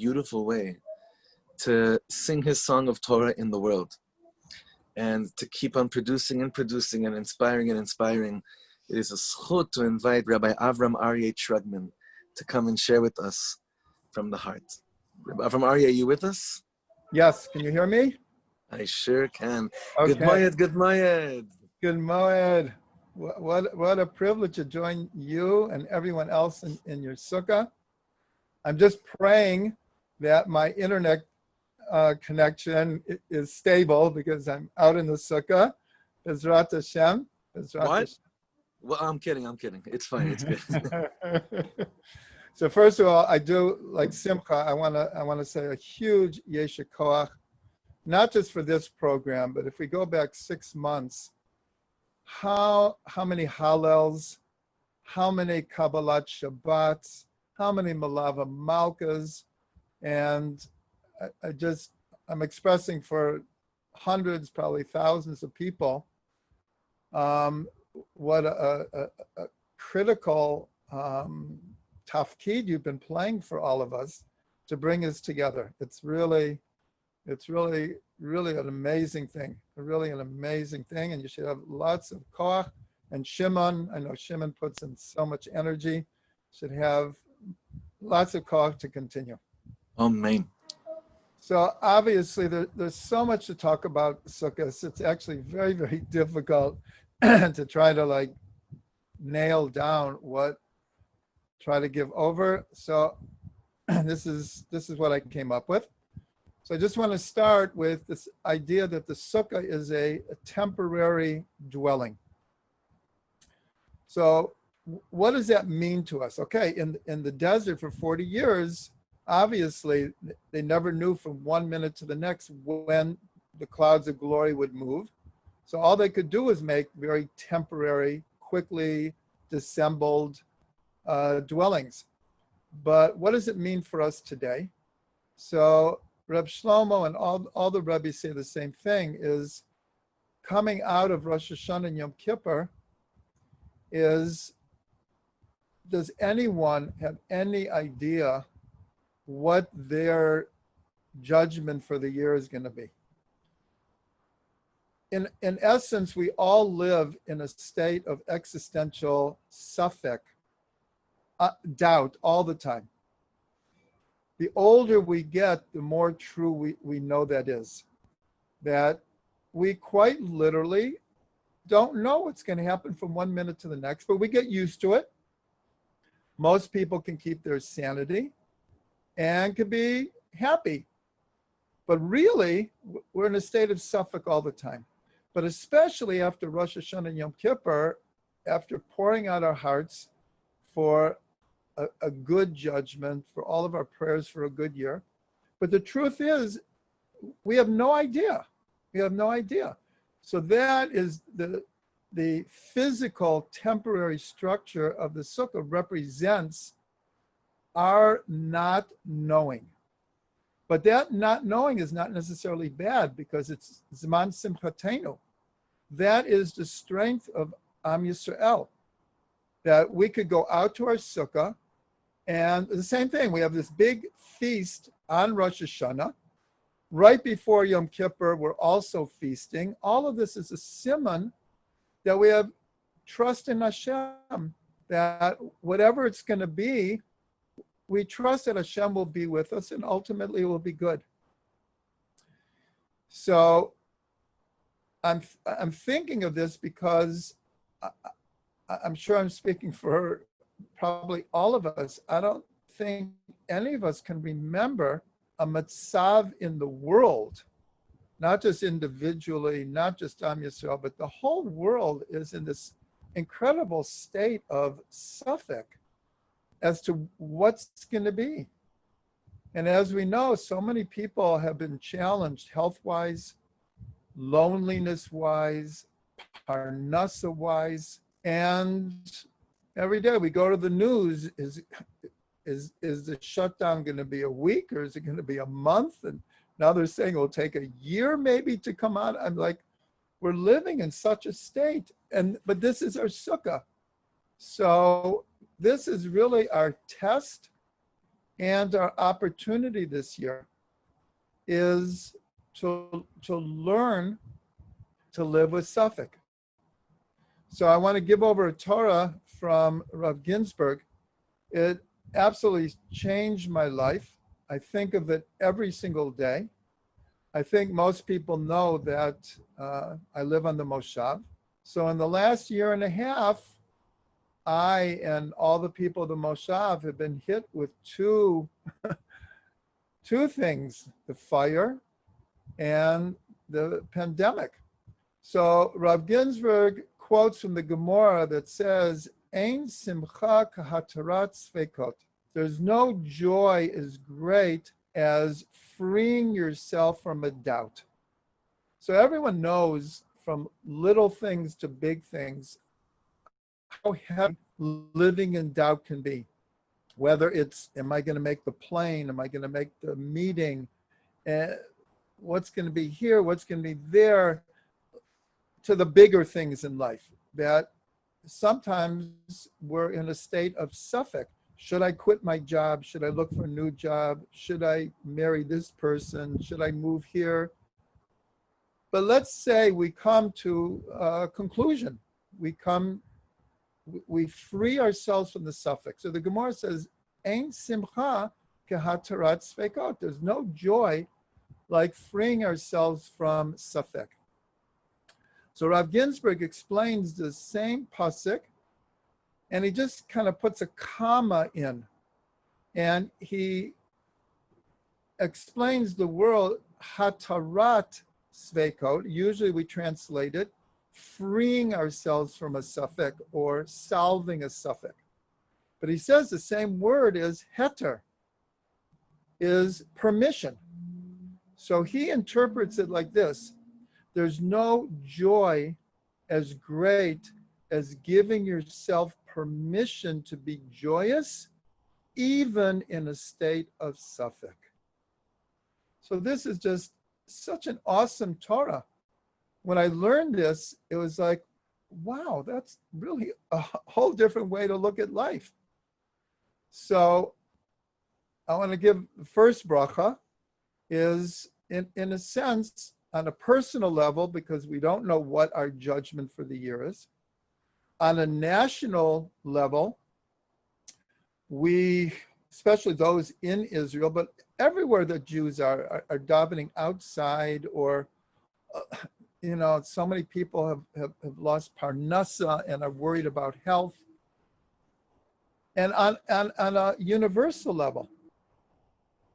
beautiful way to sing his song of Torah in the world, and to keep on producing and producing and inspiring and inspiring. It is a schut to invite Rabbi Avram Aryeh Trugman to come and share with us from the heart. Rabbi Avram Aryeh, are you with us? Yes, can you hear me? I sure can. Okay. Good moed, good moed. Good moed. What a privilege to join you and everyone else in your sukkah. I'm just praying that my internet connection is stable because I'm out in the sukkah. Bezrat Hashem. What? Well, I'm kidding. It's fine. It's good. So first of all, I do, like Simcha, I want to say a huge Yesha Koach, not just for this program, but if we go back 6 months, how many Hallels, how many Kabbalat Shabbats, how many Malava Malkas, and I'm expressing for hundreds, probably thousands of people, what a critical tafkid you've been playing for all of us to bring us together. It's really an amazing thing, and you should have lots of koach. And Shimon, I know Shimon puts in so much energy, should have lots of koach to continue. Amen. So obviously there's so much to talk about Sukkot. It's actually very, very difficult to try to nail down try to give over. So this is what I came up with. So I just want to start with this idea that the sukkah is a temporary dwelling. So what does that mean to us? Okay, in the desert for 40 years, obviously they never knew from 1 minute to the next when the clouds of glory would move. So all they could do was make very temporary, quickly dissembled dwellings. But what does it mean for us today? So Reb Shlomo and all the rabbis say the same thing, is coming out of Rosh Hashanah and Yom Kippur is, does anyone have any idea what their judgment for the year is going to be? In essence, we all live in a state of existential suffix, doubt all the time. The older we get, the more true we know that is. That we quite literally don't know what's going to happen from 1 minute to the next, but we get used to it. Most people can keep their sanity and can be happy. But really, we're in a state of suffix all the time. But especially after Rosh Hashanah and Yom Kippur, after pouring out our hearts for a good judgment, for all of our prayers for a good year. But the truth is, we have no idea. So that is the physical temporary structure of the sukkah represents our not knowing. But that not knowing is not necessarily bad, because it's Zman Simchatenu. That is the strength of Am Yisrael, that we could go out to our sukkah, and the same thing, we have this big feast on Rosh Hashanah. Right before Yom Kippur, we're also feasting. All of this is a siman that we have trust in Hashem, that whatever it's going to be, we trust that Hashem will be with us and ultimately it will be good. So I'm thinking of this because I'm sure I'm speaking for probably all of us. I don't think any of us can remember a matzav in the world, not just individually, not just Am Yisrael, but the whole world is in this incredible state of suffix as to what's going to be. And as we know, so many people have been challenged health-wise, loneliness-wise, parnasa-wise, and every day we go to the news, is the shutdown going to be a week, or is it going to be a month? And now they're saying it'll take a year maybe to come out. I'm like, we're living in such a state, but this is our sukkah. So this is really our test And our opportunity this year is to learn to live with Suffix. So I want to give over a Torah from Rav Ginsburg. It absolutely changed my life. I think of it every single day. I think most people know that I live on the Moshav. So in the last year and a half, I and all the people of the Moshav have been hit with two things, the fire and the pandemic. So Rav Ginsburg quotes from the Gemara that says, Ein simcha kahatarat svekot. There's no joy as great as freeing yourself from a doubt. So everyone knows from little things to big things how heavy living in doubt can be. Whether it's, am I going to make the plane? Am I going to make the meeting? What's going to be here? What's going to be there? To the bigger things in life, that sometimes we're in a state of Suffix. Should I quit my job? Should I look for a new job? Should I marry this person? Should I move here? But let's say we come to a conclusion. We free ourselves from the Suffix. So the Gemara says, Ein simcha kehatarat svekot. There's no joy like freeing ourselves from Suffix. So Rav Ginsburg explains the same pasuk, and he just kind of puts a comma in, and he explains the word hatarat svekot. Usually we translate it freeing ourselves from a suffix or solving a suffix. But he says the same word is heter, is permission. So he interprets it like this. There's no joy as great as giving yourself permission to be joyous, even in a state of suffix. So this is just such an awesome Torah. When I learned this, it was like, wow, that's really a whole different way to look at life. So I want to give the first bracha is, in a sense, on a personal level, because we don't know what our judgment for the year is. On a national level, we, especially those in Israel, but everywhere that Jews are davening outside, or, so many people have lost parnasa and are worried about health. And on a universal level,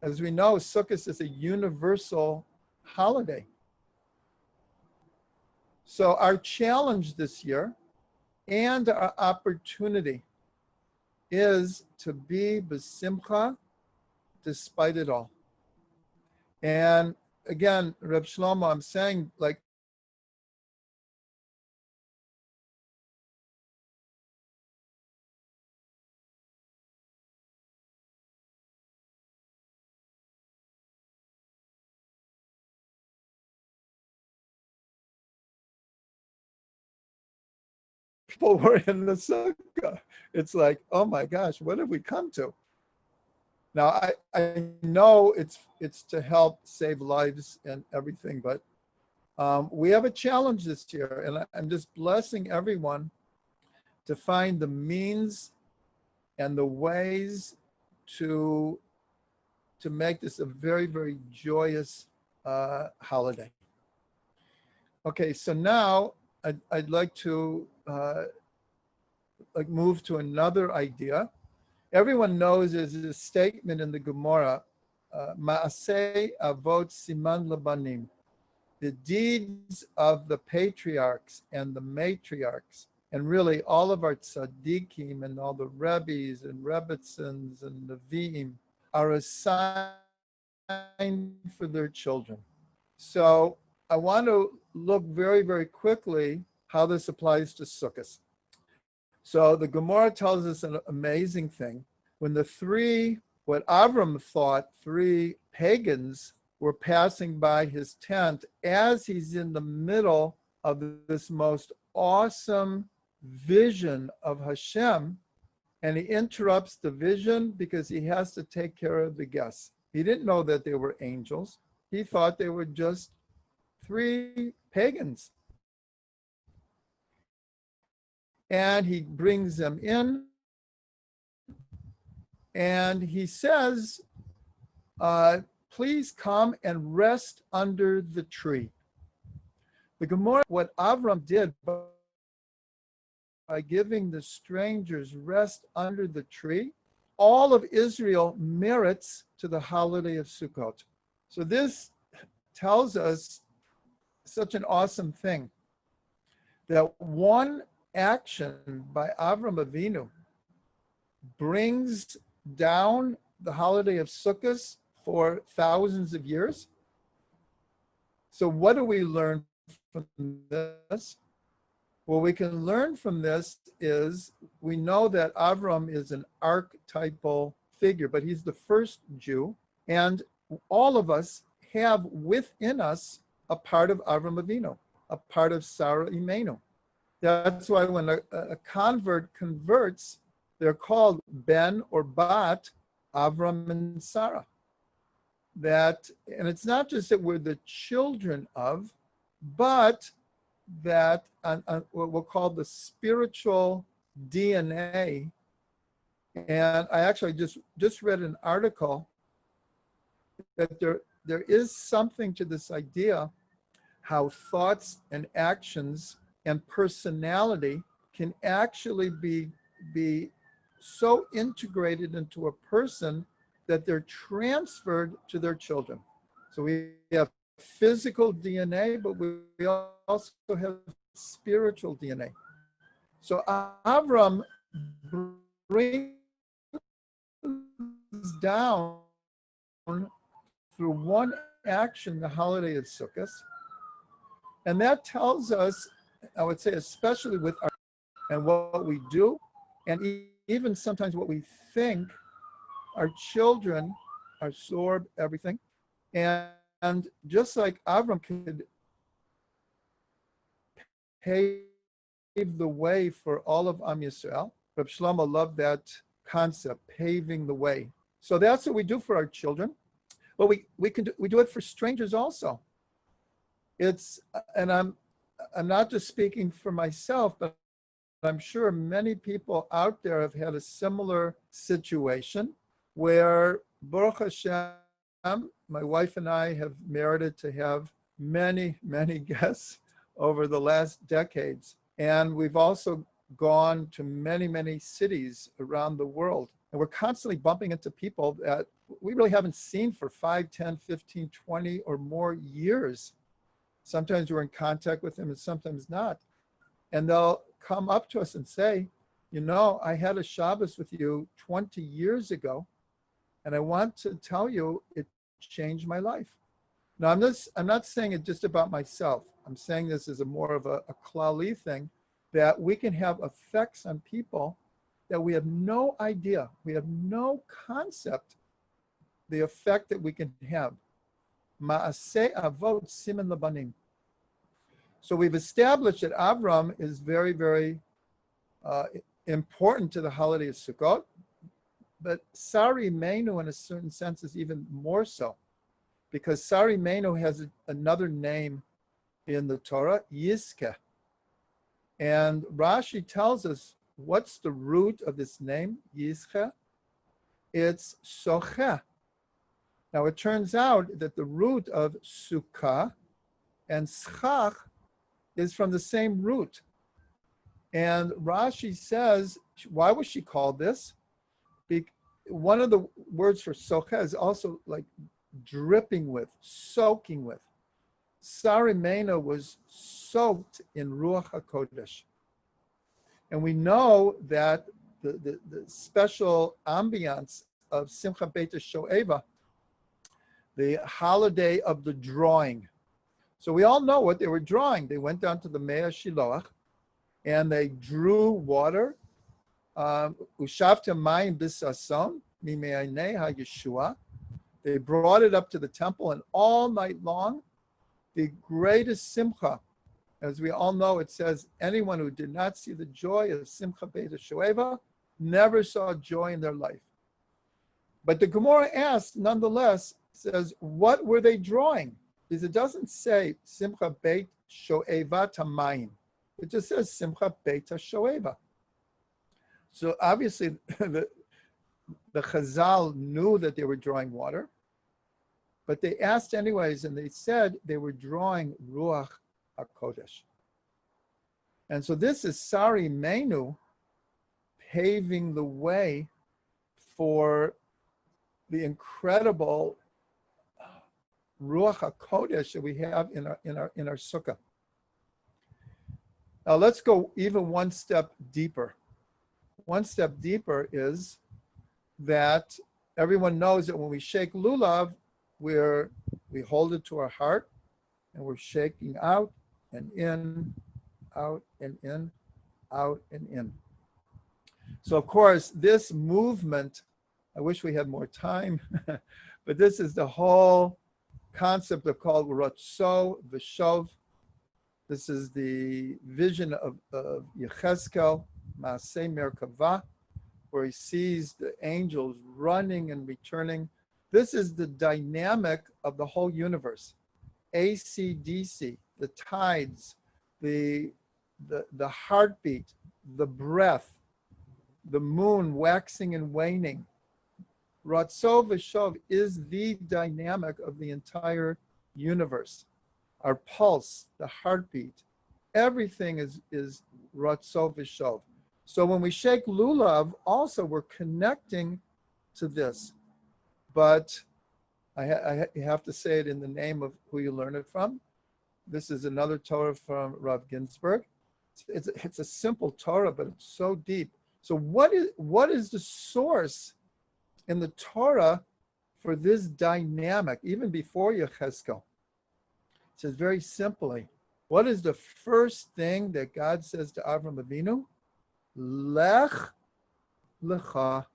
as we know, Sukkot is a universal holiday. So our challenge this year and our opportunity is to be besimcha despite it all. And again, Reb Shlomo, I'm saying, like, people were in the sukkah. It's like, oh my gosh, what have we come to? Now, I know it's to help save lives and everything, but we have a challenge this year, and I'm just blessing everyone to find the means and the ways to make this a very, very joyous holiday. Okay, so now I'd like to move to another idea. Everyone knows there's a statement in the Gemara, Ma'aseh Avot Siman Labanim, the deeds of the patriarchs and the matriarchs, and really all of our tzaddikim and all the rabbis and rebbitzins and Nevi'im are a sign for their children. So I want to look very, very quickly how this applies to Sukkot. So the Gemara tells us an amazing thing. When what Avram thought, three pagans were passing by his tent, as he's in the middle of this most awesome vision of Hashem, and he interrupts the vision because he has to take care of the guests. He didn't know that they were angels. He thought they were just three pagans. And he brings them in, and he says, please come and rest under the tree. The Gemara, what Avram did by giving the strangers rest under the tree, all of Israel merits to the holiday of Sukkot. So this tells us such an awesome thing, that one action by Avram Avinu brings down the holiday of Sukkot for thousands of years. So what do we learn from this? What we can learn from this is we know that Avram is an archetypal figure, but he's the first Jew, and all of us have within us a part of Avram Avinu, a part of Sarah Imenu. That's why when a convert converts, they're called Ben or Bat, Avram and Sarah. That, and it's not just that we're the children of, but that what we'll call the spiritual DNA. And I actually just read an article that there is something to this idea how thoughts and actions and personality can actually be so integrated into a person that they're transferred to their children. So we have physical DNA, but we also have spiritual DNA. So Avram brings down through one action the holiday of Sukkot. And that tells us, I would say, especially with our and what we do, and even sometimes what we think, our children absorb everything. And just like Avram could pave the way for all of Am Yisrael, Reb Shlomo loved that concept, paving the way. So that's what we do for our children. But we do it for strangers also. It's, and I'm not just speaking for myself, but I'm sure many people out there have had a similar situation where, Baruch Hashem, my wife and I have merited to have many, many guests over the last decades. And we've also gone to many, many cities around the world. And we're constantly bumping into people that we really haven't seen for 5, 10, 15, 20 or more years. Sometimes we're in contact with them and sometimes not. And they'll come up to us and say, you know, I had a Shabbos with you 20 years ago, and I want to tell you it changed my life. Now, I'm not saying it just about myself. I'm saying this as a more of a klali thing, that we can have effects on people that we have no idea, we have no concept, the effect that we can have. Ma'aseh avot siman labanim. So we've established that Avram is very, very important to the holiday of Sukkot, but Sari Menu in a certain sense is even more so, because Sari Menu has another name in the Torah, Yizkeh. And Rashi tells us what's the root of this name, Yizkeh? It's Socheh. Now it turns out that the root of Sukkah and Schach is from the same root. And Rashi says, why was she called this? One of the words for Socheh is also like dripping with, soaking with. Sarimena was soaked in Ruach HaKodesh. And we know that the special ambiance of Simcha Beit Shoeva, the holiday of the drawing. So we all know what they were drawing. They went down to the Mea Shiloach and they drew water. Ushavta mayim bisason mime'anei ha'Yeshua. They brought it up to the temple, and all night long, the greatest simcha, as we all know, it says, anyone who did not see the joy of Simcha Beit Shoeva never saw joy in their life. But the Gemara asks, nonetheless, says, what were they drawing? Because it doesn't say Simcha Beit Shoeva Tamayim. It just says Simcha Beit Shoeva. So obviously the Chazal knew that they were drawing water, but they asked anyways, and they said they were drawing Ruach HaKodesh. And so this is Sari Menu paving the way for the incredible Ruach HaKodesh that we have in our sukkah. Now let's go even one step deeper. One step deeper is that everyone knows that when we shake lulav, we hold it to our heart and we're shaking out and in, out and in, out and in. So of course, this movement, I wish we had more time, but this is the whole concept of called Ratso V'Shov. This is the vision of Yechezkel, Maaseh Merkavah, where he sees the angels running and returning. This is the dynamic of the whole universe. AC/DC, the tides, the heartbeat, the breath, the moon waxing and waning. Ratso V'Shov is the dynamic of the entire universe. Our pulse, the heartbeat, everything is Ratso V'Shov. So when we shake lulav, also we're connecting to this. But I have to say it in the name of who you learn it from. This is another Torah from Rav Ginsburg. It's a simple Torah, but it's so deep. So what is the source in the Torah for this dynamic, even before Yechezkel? It says very simply, what is the first thing that God says to Avram Avinu? Lech lecha.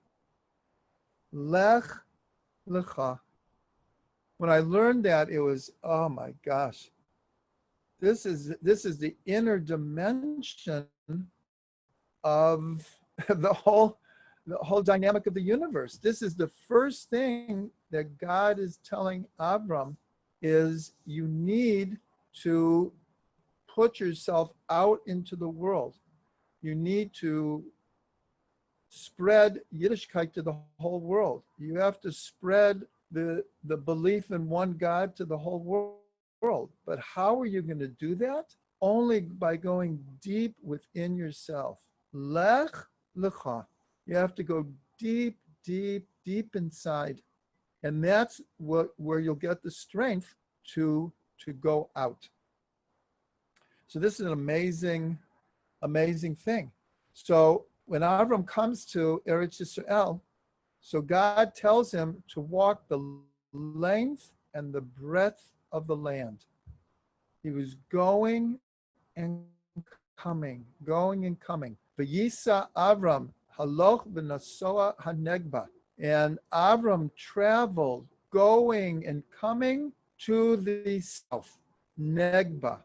Lech lecha. When I learned that, it was, oh my gosh. This is the inner dimension of the whole dynamic of the universe. This is the first thing that God is telling Avram is you need to put yourself out into the world. You need to spread Yiddishkeit to the whole world. You have to spread the belief in one God to the whole world. But how are you going to do that? Only by going deep within yourself. Lech lecha. You have to go deep, deep, deep inside. And that's where you'll get the strength to go out. So this is an amazing thing. So when Avram comes to Eretz Yisrael, so God tells him to walk the length and the breadth of the land. He was going and coming, going and coming. V'yisa Avram haloch v'nasoa hanegba. And Avram traveled, going and coming to the south, Negba.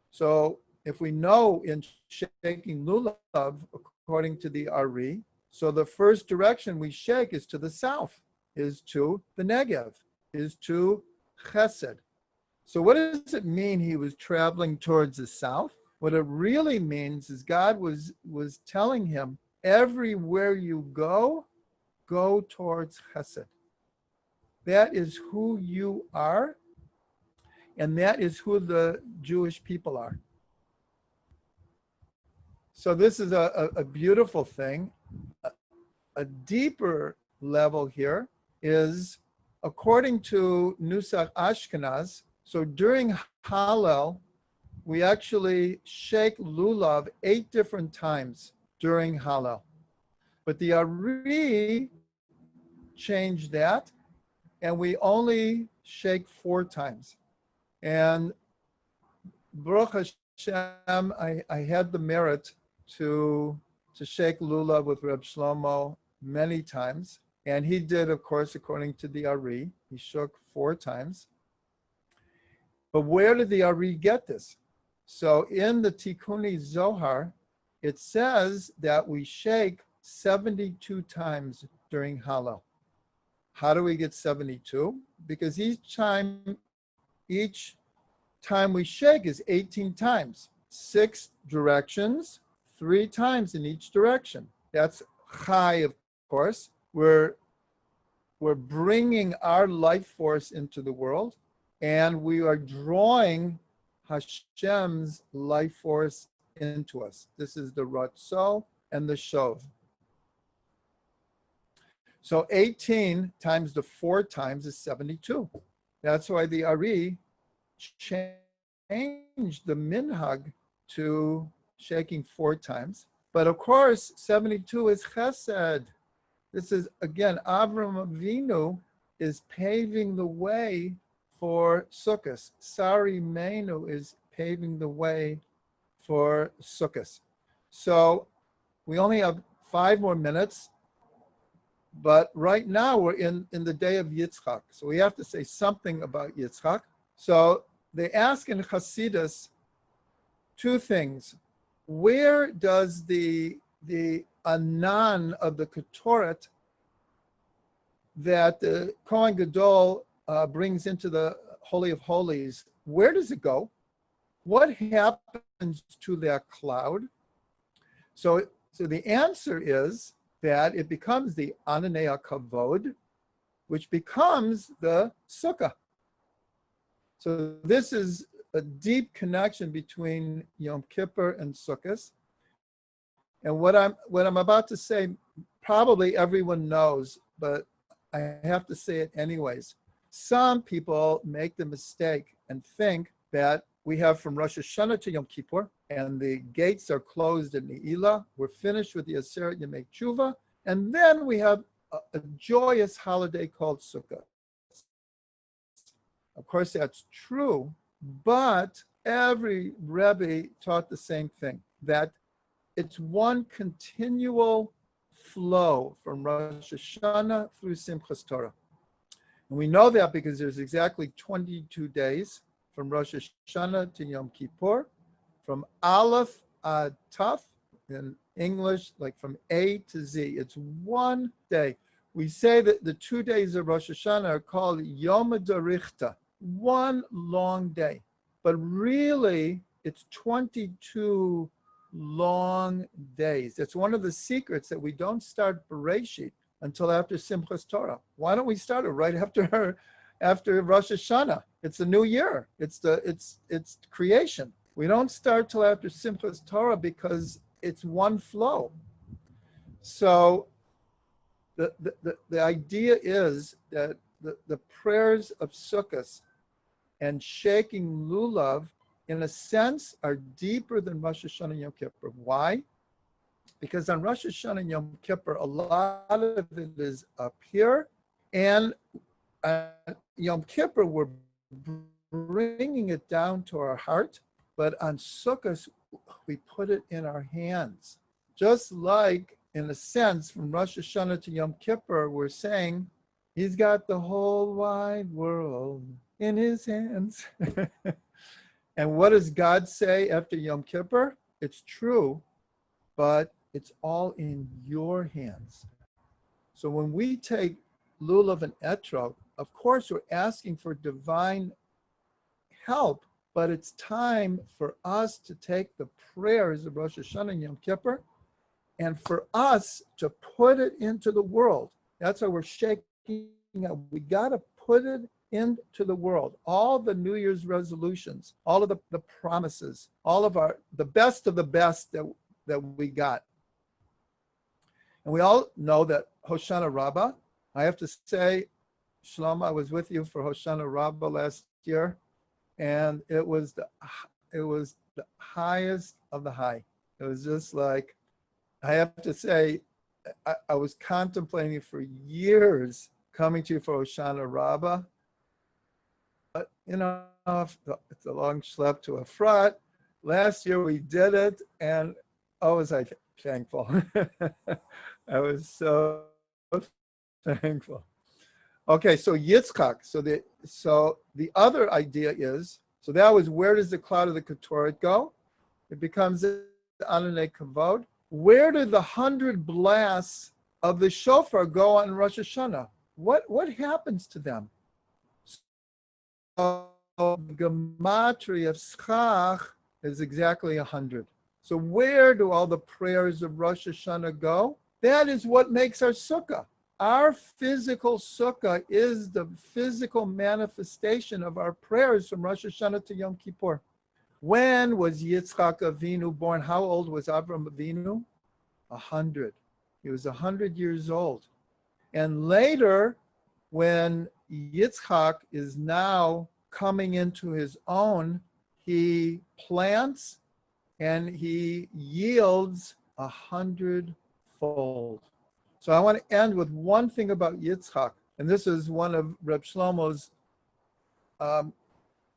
So if we know in shaking lulav, according to the Ari, so the first direction we shake is to the south, is to the Negev, is to Chesed. So what does it mean he was traveling towards the south? What it really means is God was telling him, everywhere you go towards Chesed. That is who you are, and that is who the Jewish people are. So this is a beautiful thing. A deeper level here is, according to Nusach Ashkenaz, so during Hallel, we actually shake lulav 8 different times during Hallel. But the Ari changed that, and we only shake 4 times. And Baruch Hashem, I had the merit to shake lulav with Reb Shlomo many times. And he did, of course, according to the Ari. He shook 4 times. But where did the Ari get this? So in the Tikkuni Zohar, it says that we shake 72 times during Hallel. How do we get 72? Because each time we shake is 18 times, 6 directions, 3 times in each direction. That's Chai, of course. We're bringing our life force into the world, and we are drawing Hashem's life force into us. This is the Ratzah and the Shov. So 18 times the 4 times is 72. That's why the Ari changed the minhag to shaking 4 times. But of course, 72 is chesed. This is, again, Avram Avinu is paving the way for Sukkot. Sari Menu is paving the way for Sukkot. So we only have 5 more minutes, but right now we're in the day of Yitzchak. So we have to say something about Yitzchak. So they ask in Hasidus 2 things. Where does the Anan of the Ketoret that the Kohen Gadol brings into the Holy of Holies, where does it go? What happens to that cloud? So the answer is that it becomes the Ananei Kavod, which becomes the Sukkah. So this is a deep connection between Yom Kippur and Sukkot. And what I'm about to say, probably everyone knows, but I have to say it anyways. Some people make the mistake and think that we have from Rosh Hashanah to Yom Kippur, and the gates are closed in Ne'ilah. We're finished with the Aseret Yemei Tshuva, and then we have a joyous holiday called Sukkot. Of course, that's true, but every Rebbe taught the same thing, that it's one continual flow from Rosh Hashanah through Simchas Torah. And we know that because there's exactly 22 days from Rosh Hashanah to Yom Kippur, from Aleph ad Taf, in English, like from A to Z. It's one day. We say that the 2 days of Rosh Hashanah are called Yom Darichta, one long day. But really, it's 22 long days. It's one of the secrets that we don't start Bereshit until after Simchas Torah. Why don't we start it right after Rosh Hashanah? It's the new year. It's creation. We don't start till after Simchas Torah because it's one flow. So the idea is that the prayers of Sukkot and shaking lulav, in a sense, are deeper than Rosh Hashanah and Yom Kippur. Why? Because on Rosh Hashanah and Yom Kippur, a lot of it is up here, and Yom Kippur, we're bringing it down to our heart, but on Sukkot, we put it in our hands. Just like, in a sense, from Rosh Hashanah to Yom Kippur, we're saying, He's got the whole wide world in His hands. And what does God say after Yom Kippur? It's true, but it's all in your hands. So when we take lulav and etrog, of course we're asking for divine help, but it's time for us to take the prayers of Rosh Hashanah and Yom Kippur and for us to put it into the world. That's why we're shaking up. We got to put it into the world. All the New Year's resolutions, all of the promises, all of the best of the best that we got. And we all know that Hoshana Rabbah, I have to say, Shlomo, I was with you for Hoshana Rabbah last year, and it was the highest of the high. It was just like, I have to say, I was contemplating for years coming to you for Hoshana Rabbah. But, you know, it's a long schlep to a front. Last year we did it, and oh, was I thankful. I was so thankful. Okay, so Yitzchak. So the other idea is, so that was, where does the cloud of the Ketoret go? It becomes the Ananei Kavod. where did the 100 blasts of the shofar go on Rosh Hashanah? What happens to them? So the gematria of schach is exactly 100. So where do all the prayers of Rosh Hashanah go? That is what makes our sukkah. Our physical sukkah is the physical manifestation of our prayers from Rosh Hashanah to Yom Kippur. When was Yitzchak Avinu born? How old was Avram Avinu? 100. He was 100 years old. And later, when Yitzchak is now coming into his own, he plants and he yields 100-fold. So I want to end with one thing about Yitzchak, and this is one of Reb Shlomo's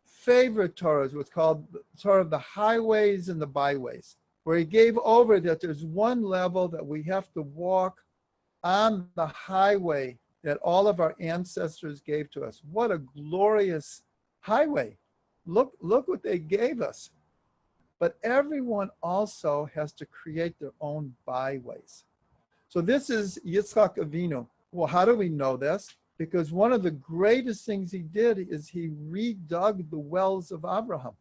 favorite Torahs, what's called the Torah of the highways and the byways, where he gave over that there's one level that we have to walk on the highway that all of our ancestors gave to us. What a glorious highway. Look what they gave us. But everyone also has to create their own byways. So this is Yitzchak Avinu. Well, how do we know this? Because one of the greatest things he did is he redug the wells of Abraham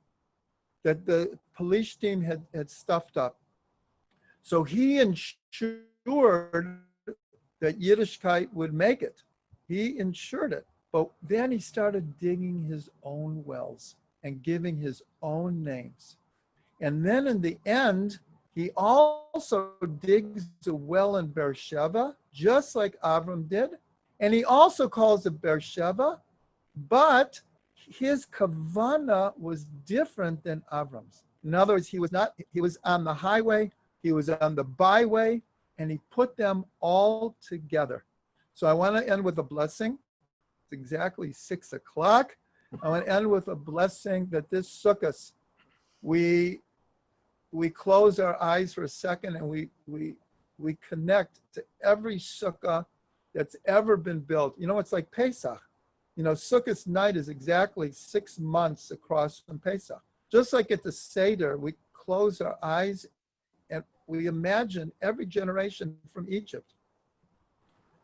that the police team had stuffed up. So he ensured that Yiddishkeit would make it. He ensured it. But then he started digging his own wells and giving his own names. And then in the end, he also digs a well in Beersheba, just like Avram did. And he also calls it Beersheba, but his kavanah was different than Avram's. In other words, he was on the highway, he was on the byway, and he put them all together. So I want to end with a blessing. It's exactly 6 o'clock. I want to end with a blessing that this sukkah, we close our eyes for a second and we connect to every sukkah that's ever been built. You know, it's like Pesach. You know, Sukkot night is exactly 6 months across from Pesach. Just like at the Seder, we close our eyes and we imagine every generation from Egypt.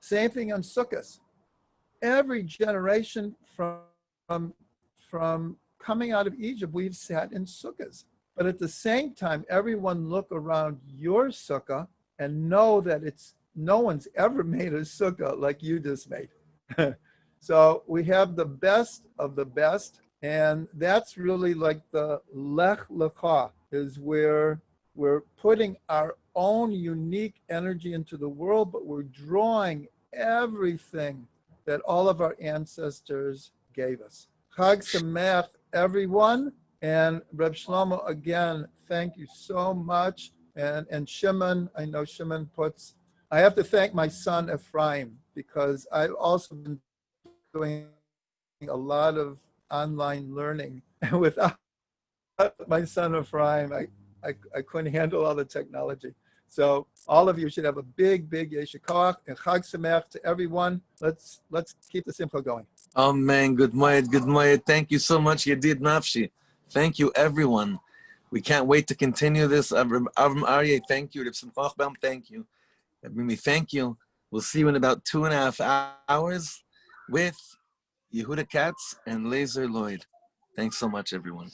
Same thing on Sukkot. Every generation from coming out of Egypt, we've sat in Sukkot. But at the same time, everyone look around your sukkah and know that no one's ever made a sukkah like you just made. So we have the best of the best, and that's really like the Lech Lecha, is where we're putting our own unique energy into the world, but we're drawing everything that all of our ancestors gave us. Chag Sameach, everyone. And Reb Shlomo, again, thank you so much. And Shimon, I know Shimon puts, I have to thank my son Ephraim, because I've also been doing a lot of online learning. And without my son Ephraim, I couldn't handle all the technology. So all of you should have a big Yeshe Koach and Chag Sameach to everyone. Let's keep the simcha going. Amen. Good moed. Thank you so much, Yedid Nafshi. Thank you, everyone. We can't wait to continue this. Avram Aryeh, thank you. Reb Simcha Ochbaum, thank you. Mimi, thank you. We'll see you in about 2.5 hours with Yehuda Katz and Laser Lloyd. Thanks so much, everyone.